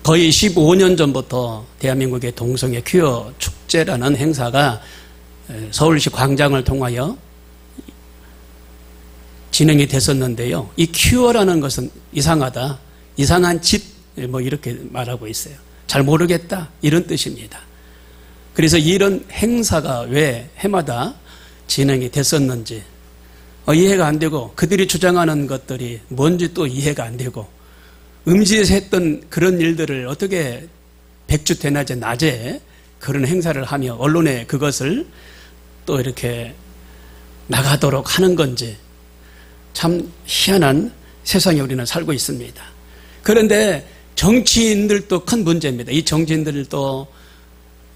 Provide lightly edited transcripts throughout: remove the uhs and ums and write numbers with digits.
거의 15년 전부터 대한민국의 동성애 퀴어 축제라는 행사가 서울시 광장을 통하여 진행이 됐었는데요. 이 퀴어라는 것은 이상하다, 이상한 짓, 뭐 이렇게 말하고 있어요. 잘 모르겠다, 이런 뜻입니다. 그래서 이런 행사가 왜 해마다 진행이 됐었는지 이해가 안 되고, 그들이 주장하는 것들이 뭔지 또 이해가 안 되고, 음지에서 했던 그런 일들을 어떻게 백주대낮에 낮에 그런 행사를 하며 언론에 그것을 또 이렇게 나가도록 하는 건지 참 희한한 세상에 우리는 살고 있습니다. 그런데 정치인들도 큰 문제입니다. 이 정치인들도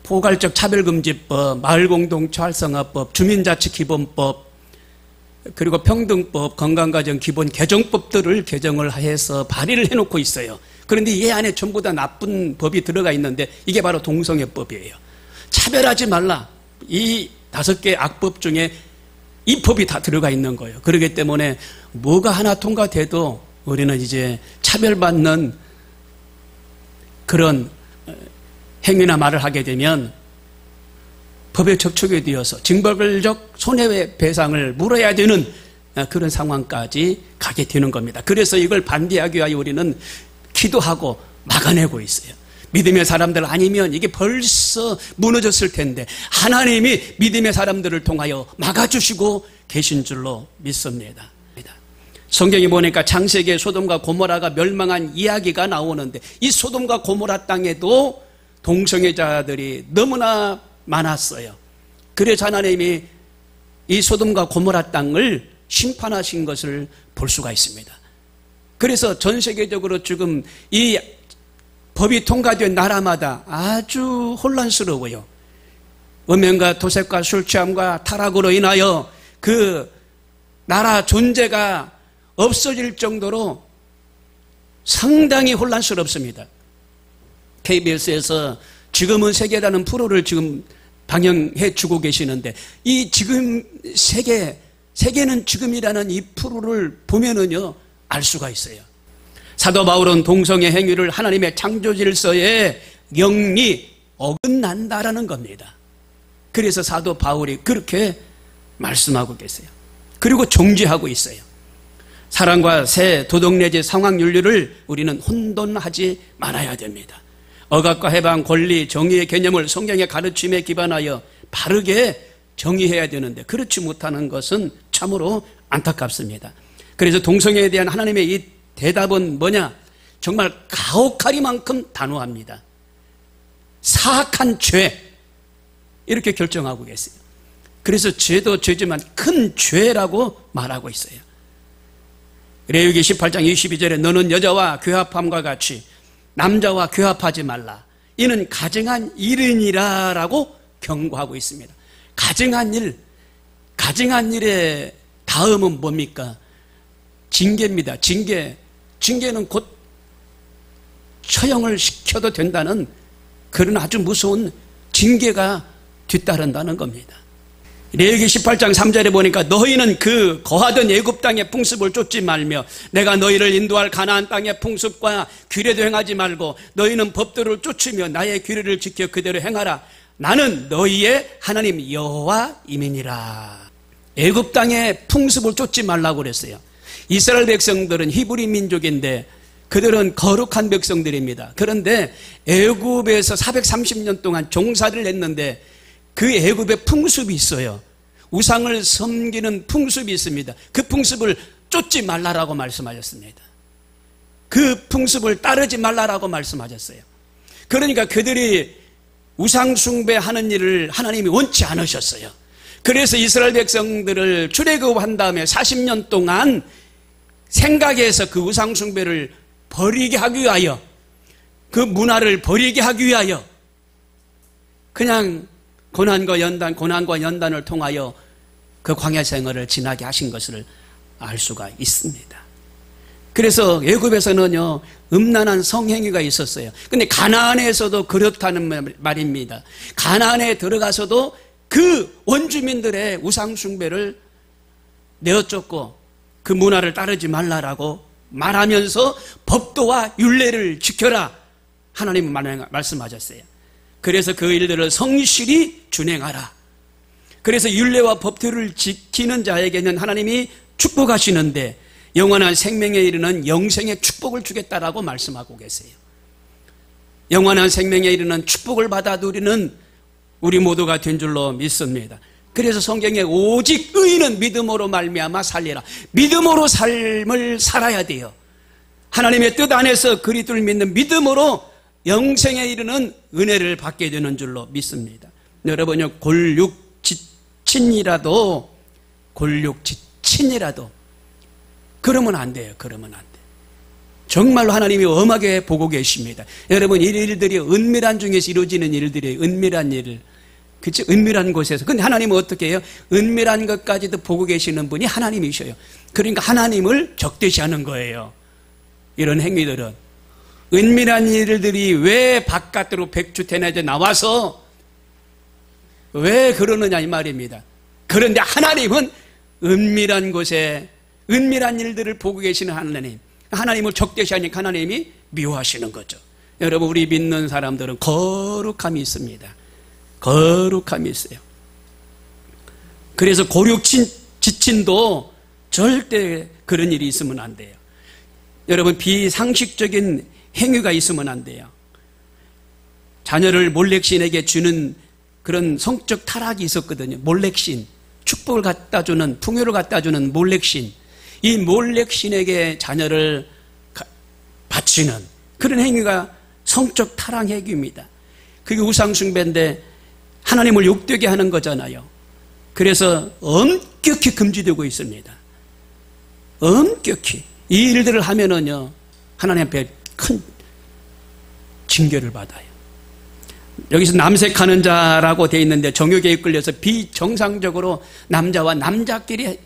포괄적 차별금지법, 마을공동체 활성화법, 주민자치기본법, 그리고 평등법, 건강가정 기본 개정법들을 개정을 해서 발의를 해놓고 있어요. 그런데 이 안에 전부 다 나쁜 법이 들어가 있는데 이게 바로 동성애법이에요. 차별하지 말라, 이 5개 악법 중에 이 법이 다 들어가 있는 거예요. 그렇기 때문에 뭐가 하나 통과돼도 우리는 이제 차별받는 그런 행위나 말을 하게 되면 법에 접촉이 되어서 징벌적 손해배상을 물어야 되는 그런 상황까지 가게 되는 겁니다. 그래서 이걸 반대하기 위하여 우리는 기도하고 막아내고 있어요. 믿음의 사람들 아니면 이게 벌써 무너졌을 텐데 하나님이 믿음의 사람들을 통하여 막아주시고 계신 줄로 믿습니다. 성경에 보니까 창세기에 소돔과 고모라가 멸망한 이야기가 나오는데 이 소돔과 고모라 땅에도 동성애자들이 너무나 많았어요. 그래서 하나님이 이 소돔과 고모라 땅을 심판하신 것을 볼 수가 있습니다. 그래서 전 세계적으로 지금 이 법이 통과된 나라마다 아주 혼란스러워요. 음행과 도색과 술 취함과 타락으로 인하여 그 나라 존재가 없어질 정도로 상당히 혼란스럽습니다. KBS에서 지금은 세계라는 프로를 지금 방영해 주고 계시는데 이 지금 세계는 지금이라는 이 프로를 보면은요 알 수가 있어요. 사도 바울은 동성애 행위를 하나님의 창조 질서에 영리 어긋난다라는 겁니다. 그래서 사도 바울이 그렇게 말씀하고 계세요. 그리고 정죄하고 있어요. 사랑과 새, 도덕 내지 상황 윤리를 우리는 혼돈하지 말아야 됩니다. 억압과 해방, 권리, 정의의 개념을 성경의 가르침에 기반하여 바르게 정의해야 되는데 그렇지 못하는 것은 참으로 안타깝습니다. 그래서 동성애에 대한 하나님의 이 대답은 뭐냐? 정말 가혹하리만큼 단호합니다. 사악한 죄, 이렇게 결정하고 계세요. 그래서 죄도 죄지만 큰 죄라고 말하고 있어요. 레위기 18장 22절에 너는 여자와 교합함과 같이 남자와 교합하지 말라. 이는 가증한 일이니라 라고 경고하고 있습니다. 가증한 일의 다음은 뭡니까? 징계입니다. 징계는 곧 처형을 시켜도 된다는 그런 아주 무서운 징계가 뒤따른다는 겁니다. 레위기 18장 3절에 보니까 너희는 그 거하던 애굽 땅의 풍습을 쫓지 말며 내가 너희를 인도할 가나안 땅의 풍습과 규례도 행하지 말고 너희는 법도를 쫓으며 나의 규례를 지켜 그대로 행하라. 나는 너희의 하나님 여호와임이니라. 애굽 땅의 풍습을 쫓지 말라고 그랬어요. 이스라엘 백성들은 히브리 민족인데 그들은 거룩한 백성들입니다. 그런데 애굽에서 430년 동안 종사를 했는데 그 애굽의 풍습이 있어요. 우상을 섬기는 풍습이 있습니다. 그 풍습을 쫓지 말라라고 말씀하셨습니다. 그 풍습을 따르지 말라라고 말씀하셨어요. 그러니까 그들이 우상 숭배하는 일을 하나님이 원치 않으셨어요. 그래서 이스라엘 백성들을 출애굽한 다음에 40년 동안 생각해서 그 우상 숭배를 버리게 하기 위하여, 그 문화를 버리게 하기 위하여 그냥 고난과 연단을 통하여 그 광야 생활을 지나게 하신 것을 알 수가 있습니다. 그래서 애굽에서는요 음란한 성행위가 있었어요. 근데 가나안에서도 그렇다는 말입니다. 가나안에 들어가서도 그 원주민들의 우상 숭배를 내어쫓고 그 문화를 따르지 말라라고 말하면서 법도와 율례를 지켜라 하나님은 말씀하셨어요. 그래서 그 일들을 성실히 준행하라. 그래서 율례와 법도를 지키는 자에게는 하나님이 축복하시는데 영원한 생명에 이르는 영생의 축복을 주겠다라고 말씀하고 계세요. 영원한 생명에 이르는 축복을 받아 누리는 우리 모두가 된 줄로 믿습니다. 그래서 성경에 오직 의인은 믿음으로 말미암아 살리라. 믿음으로 삶을 살아야 돼요. 하나님의 뜻 안에서 그리스도를 믿는 믿음으로 영생에 이르는 은혜를 받게 되는 줄로 믿습니다. 여러분요, 골육지친이라도 그러면 안 돼요. 그러면 안 돼요. 정말로 하나님이 엄하게 보고 계십니다. 여러분, 이 일들이 은밀한 중에서 이루어지는 일들이에요. 은밀한 일을. 그치? 은밀한 곳에서. 근데 하나님은 어떻게 해요? 은밀한 것까지도 보고 계시는 분이 하나님이셔요. 그러니까 하나님을 적대시하는 거예요. 이런 행위들은. 은밀한 일들이 왜 바깥으로 백주태내져 나와서 왜 그러느냐 이 말입니다. 그런데 하나님은 은밀한 곳에 은밀한 일들을 보고 계시는 하나님, 하나님을 적대시하니까 하나님이 미워하시는 거죠. 여러분, 우리 믿는 사람들은 거룩함이 있습니다. 거룩함이 있어요. 그래서 고육지친도 절대 그런 일이 있으면 안 돼요. 여러분, 비상식적인 행위가 있으면 안 돼요. 자녀를 몰렉신에게 주는 그런 성적 타락이 있었거든요. 몰렉신, 축복을 갖다 주는, 풍요를 갖다 주는 몰렉신. 이 몰렉신에게 자녀를 바치는 그런 행위가 성적 타락 행위입니다. 그게 우상숭배인데 하나님을 욕되게 하는 거잖아요. 그래서 엄격히 금지되고 있습니다. 엄격히. 이 일들을 하면은요, 하나님 앞에 큰 징계를 받아요. 여기서 남색하는 자라고 되어 있는데 정욕에 이끌려서 비정상적으로 남자와 남자끼리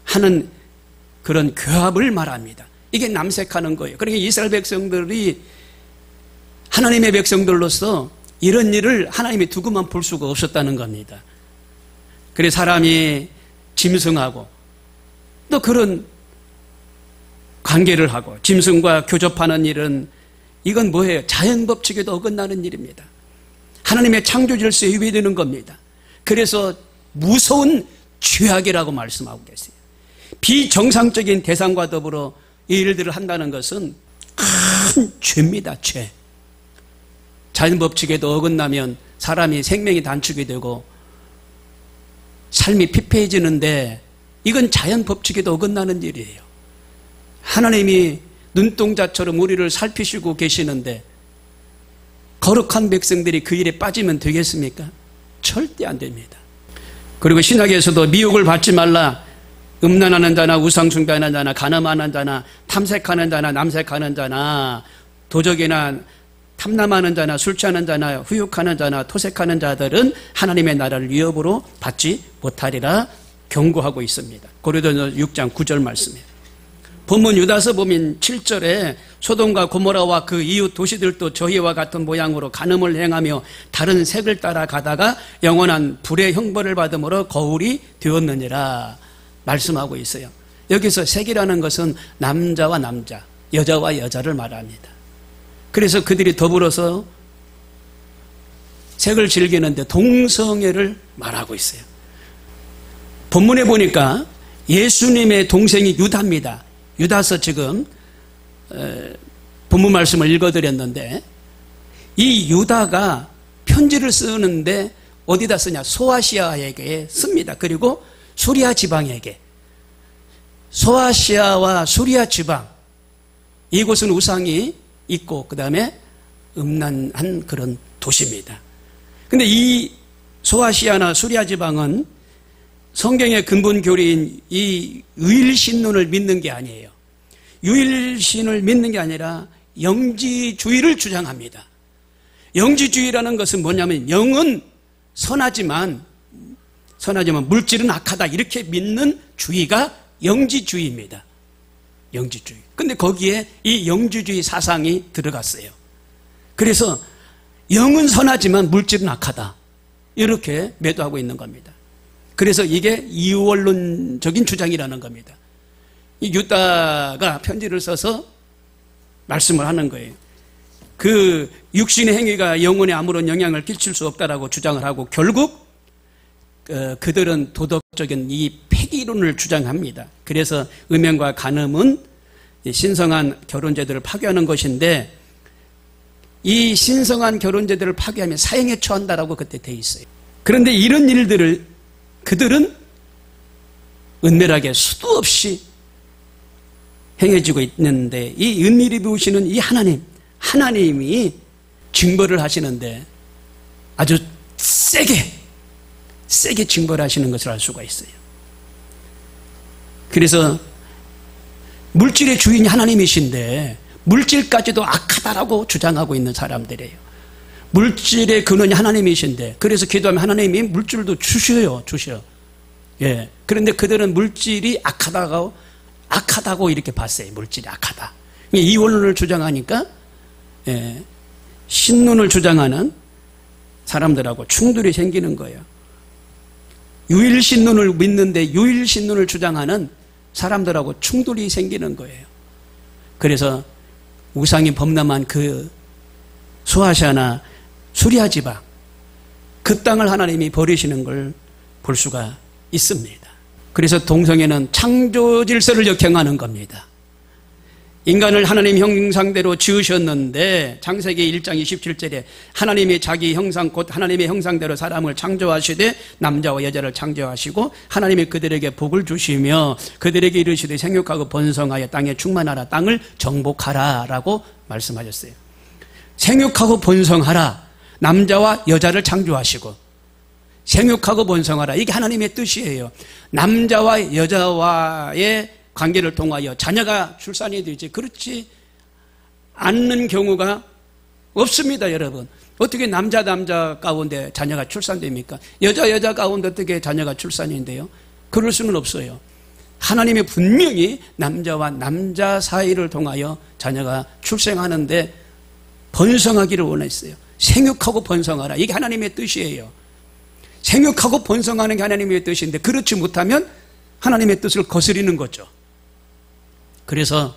하는 그런 교합을 말합니다. 이게 남색하는 거예요. 그러니까 이스라엘 백성들이 하나님의 백성들로서 이런 일을 하나님이 두고만 볼 수가 없었다는 겁니다. 그래서 사람이 짐승하고 또 그런 관계를 하고 짐승과 교접하는 일은 이건 뭐예요? 자연법칙에도 어긋나는 일입니다. 하나님의 창조 질서에 위배되는 겁니다. 그래서 무서운 죄악이라고 말씀하고 계세요. 비정상적인 대상과 더불어 이 일들을 한다는 것은 큰 죄입니다. 죄. 자연법칙에도 어긋나면 사람이 생명이 단축이 되고 삶이 피폐해지는데 이건 자연법칙에도 어긋나는 일이에요. 하나님이 눈동자처럼 우리를 살피시고 계시는데 거룩한 백성들이 그 일에 빠지면 되겠습니까? 절대 안 됩니다. 그리고 신학에서도 미혹을 받지 말라. 음란하는 자나 우상숭배하는 자나 간음하는 자나 탐색하는 자나 남색하는 자나 도적이나 탐남하는 자나 술 취하는 자나 후욕하는 자나 토색하는 자들은 하나님의 나라를 위협으로 받지 못하리라 경고하고 있습니다. 고린도전서 6장 9절 말씀이에요. 본문 유다서 보면 7절에 소돔과 고모라와 그 이웃 도시들도 저희와 같은 모양으로 간음을 행하며 다른 색을 따라 가다가 영원한 불의 형벌을 받음으로 거울이 되었느니라 말씀하고 있어요. 여기서 색이라는 것은 남자와 남자, 여자와 여자를 말합니다. 그래서 그들이 더불어서 색을 즐기는데 동성애를 말하고 있어요. 본문에 보니까 예수님의 동생이 유다입니다. 유다서 지금 본문 말씀을 읽어드렸는데 이 유다가 편지를 쓰는데 어디다 쓰냐? 소아시아에게 씁니다. 그리고 수리아 지방에게. 소아시아와 수리아 지방, 이곳은 우상이 있고 그 다음에 음란한 그런 도시입니다. 근데 이 소아시아나 수리아 지방은 성경의 근본 교리인 이 유일신론을 믿는 게 아니에요. 유일신을 믿는 게 아니라 영지주의를 주장합니다. 영지주의라는 것은 뭐냐면 영은 선하지만 물질은 악하다 이렇게 믿는 주의가 영지주의입니다. 영지주의. 근데 거기에 이 영지주의 사상이 들어갔어요. 그래서 영은 선하지만 물질은 악하다 이렇게 매도하고 있는 겁니다. 그래서 이게 이원론적인 주장이라는 겁니다. 이 유다가 편지를 써서 말씀을 하는 거예요. 그 육신의 행위가 영혼에 아무런 영향을 끼칠 수 없다라고 주장을 하고 결국 그들은 도덕적인 이 폐기론을 주장합니다. 그래서 음행과 간음은 신성한 결혼제도를 파괴하는 것인데 이 신성한 결혼제도를 파괴하면 사형에 처한다라고 그때 돼 있어요. 그런데 이런 일들을 그들은 은밀하게 수도 없이 행해지고 있는데 이 은밀히 보시는 이 하나님이 징벌을 하시는데 아주 세게 징벌을 하시는 것을 알 수가 있어요. 그래서 물질의 주인이 하나님이신데 물질까지도 악하다라고 주장하고 있는 사람들이에요. 물질의 근원이 하나님이신데 그래서 기도하면 하나님이 물질도 주셔. 예. 그런데 그들은 물질이 악하다고 이렇게 봤어요. 물질이 악하다. 이원론을 주장하니까 예, 신론을 주장하는 사람들하고 충돌이 생기는 거예요. 유일신론을 믿는데 유일신론을 주장하는 사람들하고 충돌이 생기는 거예요. 그래서 우상이 범람한 그 소아시아나 수리아 지방 그 땅을 하나님이 버리시는 걸 볼 수가 있습니다. 그래서 동성애는 창조 질서를 역행하는 겁니다. 인간을 하나님 형상대로 지으셨는데 창세기 1장 27절에 하나님이 자기 형상 곧 하나님의 형상대로 사람을 창조하시되 남자와 여자를 창조하시고 하나님이 그들에게 복을 주시며 그들에게 이르시되 생육하고 번성하여 땅에 충만하라 땅을 정복하라 라고 말씀하셨어요. 생육하고 번성하라 남자와 여자를 창조하시고 생육하고 번성하라 이게 하나님의 뜻이에요. 남자와 여자와의 관계를 통하여 자녀가 출산이 되지 그렇지 않는 경우가 없습니다. 여러분 어떻게 남자 가운데 자녀가 출산됩니까? 여자 가운데 어떻게 자녀가 출산인데요? 그럴 수는 없어요. 하나님이 분명히 남자와 남자 사이를 통하여 자녀가 출생하는데 번성하기를 원했어요. 생육하고 번성하라 이게 하나님의 뜻이에요. 생육하고 번성하는 게 하나님의 뜻인데 그렇지 못하면 하나님의 뜻을 거스리는 거죠. 그래서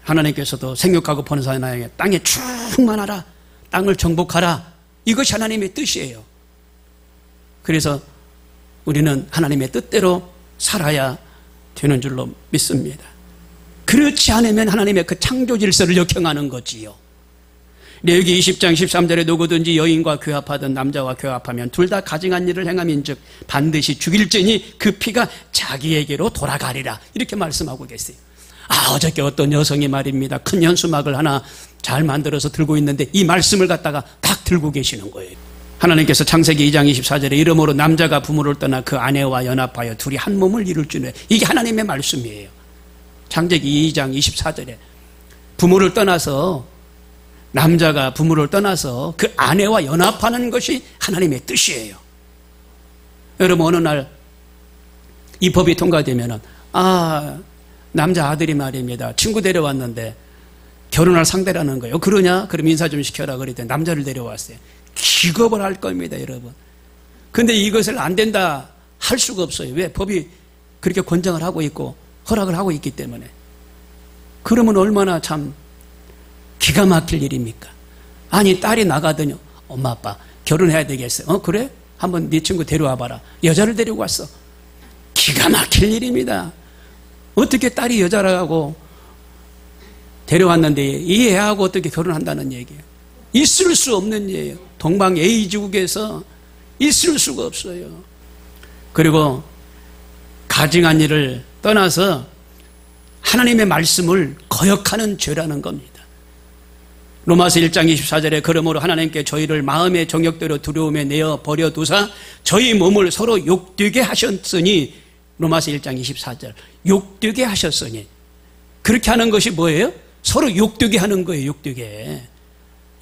하나님께서도 생육하고 번성하여 땅에 충만하라 땅을 정복하라 이것이 하나님의 뜻이에요. 그래서 우리는 하나님의 뜻대로 살아야 되는 줄로 믿습니다. 그렇지 않으면 하나님의 그 창조 질서를 역행하는 거지요. 레위기 20장 13절에 누구든지 여인과 교합하든 남자와 교합하면 둘 다 가증한 일을 행함인즉 반드시 죽일지니 그 피가 자기에게로 돌아가리라 이렇게 말씀하고 계세요. 어저께 어떤 여성이 말입니다. 큰 현수막을 하나 잘 만들어서 들고 있는데 이 말씀을 갖다가 딱 들고 계시는 거예요. 하나님께서 창세기 2장 24절에 이러므로 남자가 부모를 떠나 그 아내와 연합하여 둘이 한 몸을 이룰 줄에 이게 하나님의 말씀이에요. 창세기 2장 24절에 부모를 떠나서 남자가 부모를 떠나서 그 아내와 연합하는 것이 하나님의 뜻이에요. 여러분 어느 날 이 법이 통과되면은 남자 아들이 말입니다. 친구 데려왔는데 결혼할 상대라는 거예요. 그러냐? 그럼 인사 좀 시켜라 그랬더니 남자를 데려왔어요. 기겁을 할 겁니다, 여러분. 근데 이것을 안 된다 할 수가 없어요. 왜? 법이 그렇게 권장을 하고 있고 허락을 하고 있기 때문에. 그러면 얼마나 참 기가 막힐 일입니까? 아니 딸이 나가더니 엄마 아빠 결혼해야 되겠어요. 그래? 한번 네 친구 데려와 봐라. 여자를 데리고 왔어. 기가 막힐 일입니다. 어떻게 딸이 여자라고 데려왔는데 이 애하고 어떻게 결혼한다는 얘기예요. 있을 수 없는 일이에요. 동방 A지국에서 있을 수가 없어요. 그리고 가증한 일을 떠나서 하나님의 말씀을 거역하는 죄라는 겁니다. 로마서 1장 24절에 그러므로 하나님께 저희를 마음의 정욕대로 두려움에 내어 버려두사 저희 몸을 서로 욕되게 하셨으니 로마서 1장 24절 욕되게 하셨으니 그렇게 하는 것이 뭐예요? 서로 욕되게 하는 거예요. 욕되게.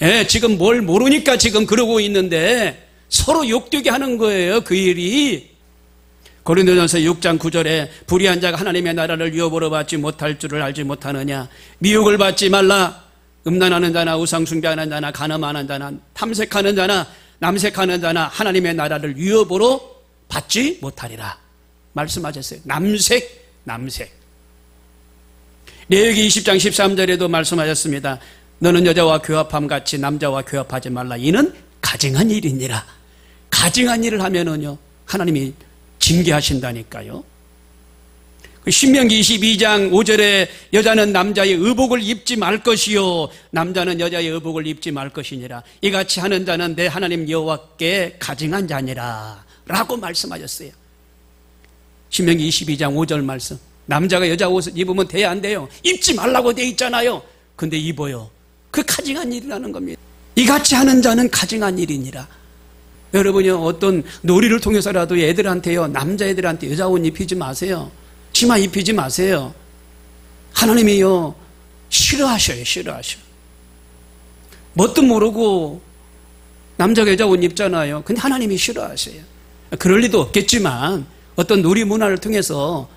예, 지금 뭘 모르니까 지금 그러고 있는데 서로 욕되게 하는 거예요. 그 일이. 고린도전서 6장 9절에 불의한 자가 하나님의 나라를 유업으로 받지 못할 줄을 알지 못하느냐. 미혹을 받지 말라. 음란하는 자나 우상숭배하는 자나 간음하는 자나 탐색하는 자나 남색하는 자나 하나님의 나라를 유업으로 받지 못하리라 말씀하셨어요. 남색 레위기 20장 13절에도 말씀하셨습니다. 너는 여자와 교합함 같이 남자와 교합하지 말라. 이는 가증한 일이니라. 가증한 일을 하면은요, 하나님이 징계하신다니까요. 신명기 22장 5절에 여자는 남자의 의복을 입지 말 것이요 남자는 여자의 의복을 입지 말 것이니라. 이같이 하는 자는 내 하나님 여호와께 가증한 자니라 라고 말씀하셨어요. 신명기 22장 5절 말씀. 남자가 여자 옷을 입으면 돼야 안 돼요. 입지 말라고 돼 있잖아요. 근데 입어요. 그 가증한 일이라는 겁니다. 이같이 하는 자는 가증한 일이니라. 여러분요, 어떤 놀이를 통해서라도 애들한테요, 남자애들한테 여자 옷 입히지 마세요. 치마 입히지 마세요. 하나님이요, 싫어하셔요. 싫어하셔. 뭣도 모르고 남자가 여자 옷 입잖아요. 근데 하나님이 싫어하세요. 그럴 리도 없겠지만 어떤 놀이 문화를 통해서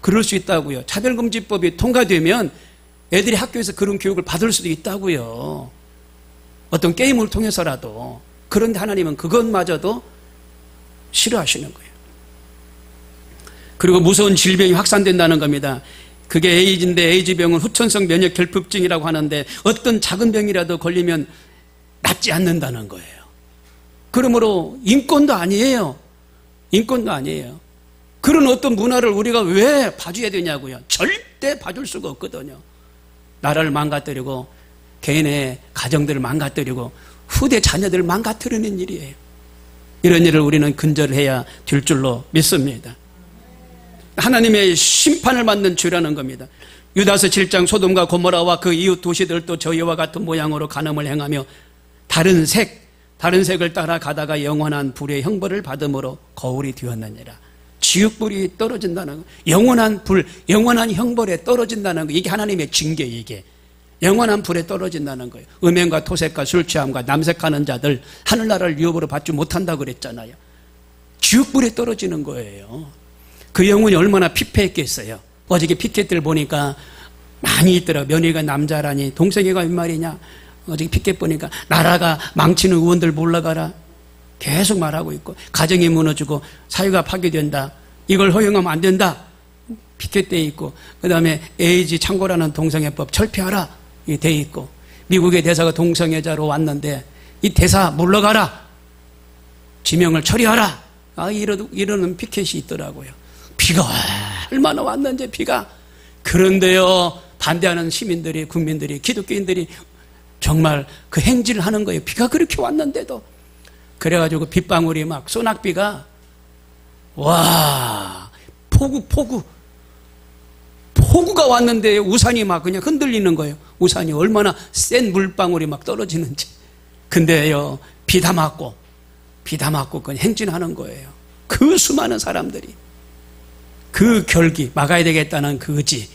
그럴 수 있다고요. 차별금지법이 통과되면 애들이 학교에서 그런 교육을 받을 수도 있다고요. 어떤 게임을 통해서라도. 그런데 하나님은 그것마저도 싫어하시는 거예요. 그리고 무서운 질병이 확산된다는 겁니다. 그게 에이즈인데 에이즈병은 후천성 면역 결핍증이라고 하는데 어떤 작은 병이라도 걸리면 낫지 않는다는 거예요. 그러므로 인권도 아니에요. 인권도 아니에요. 그런 어떤 문화를 우리가 왜 봐줘야 되냐고요. 절대 봐줄 수가 없거든요. 나라를 망가뜨리고 개인의 가정들을 망가뜨리고 후대 자녀들을 망가뜨리는 일이에요. 이런 일을 우리는 근절해야 될 줄로 믿습니다. 하나님의 심판을 받는 죄라는 겁니다. 유다서 7장 소돔과 고모라와 그 이웃 도시들도 저희와 같은 모양으로 간음을 행하며 다른 색을 따라가다가 영원한 불의 형벌을 받음으로 거울이 되었느니라. 지옥불이 떨어진다는 거. 영원한 불, 영원한 형벌에 떨어진다는 거. 이게 하나님의 징계. 이게 영원한 불에 떨어진다는 거예요. 음행과 토색과 술취함과 남색하는 자들 하늘나라를 유업으로 받지 못한다고 그랬잖아요. 지옥불에 떨어지는 거예요. 그 영혼이 얼마나 피폐했겠어요. 어저께 피켓들 보니까 많이 있더라고요. 며느리가 남자라니 동생애가 웬 말이냐. 어저께 피켓 보니까 나라가 망치는 의원들 몰라가라. 계속 말하고 있고 가정이 무너지고 사회가 파괴된다. 이걸 허용하면 안 된다. 피켓돼 있고 그 다음에 에이즈 창고라는 동성애법 철폐하라. 이 돼 있고 미국의 대사가 동성애자로 왔는데 이 대사 물러가라. 지명을 처리하라. 이러는 피켓이 있더라고요. 비가 얼마나 왔는지 비가. 그런데요 반대하는 시민들이 국민들이 기독교인들이 정말 그 행진을 하는 거예요. 비가 그렇게 왔는데도. 그래가지고 빗방울이 막 소낙비가 와 폭우가 왔는데 우산이 막 그냥 흔들리는 거예요. 우산이 얼마나 센 물방울이 막 떨어지는지. 근데요 비 다 맞고 그냥 행진하는 거예요. 그 수많은 사람들이 그 결기 막아야 되겠다는 그 의지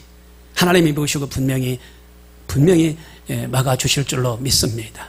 하나님이 보시고 분명히 막아주실 줄로 믿습니다.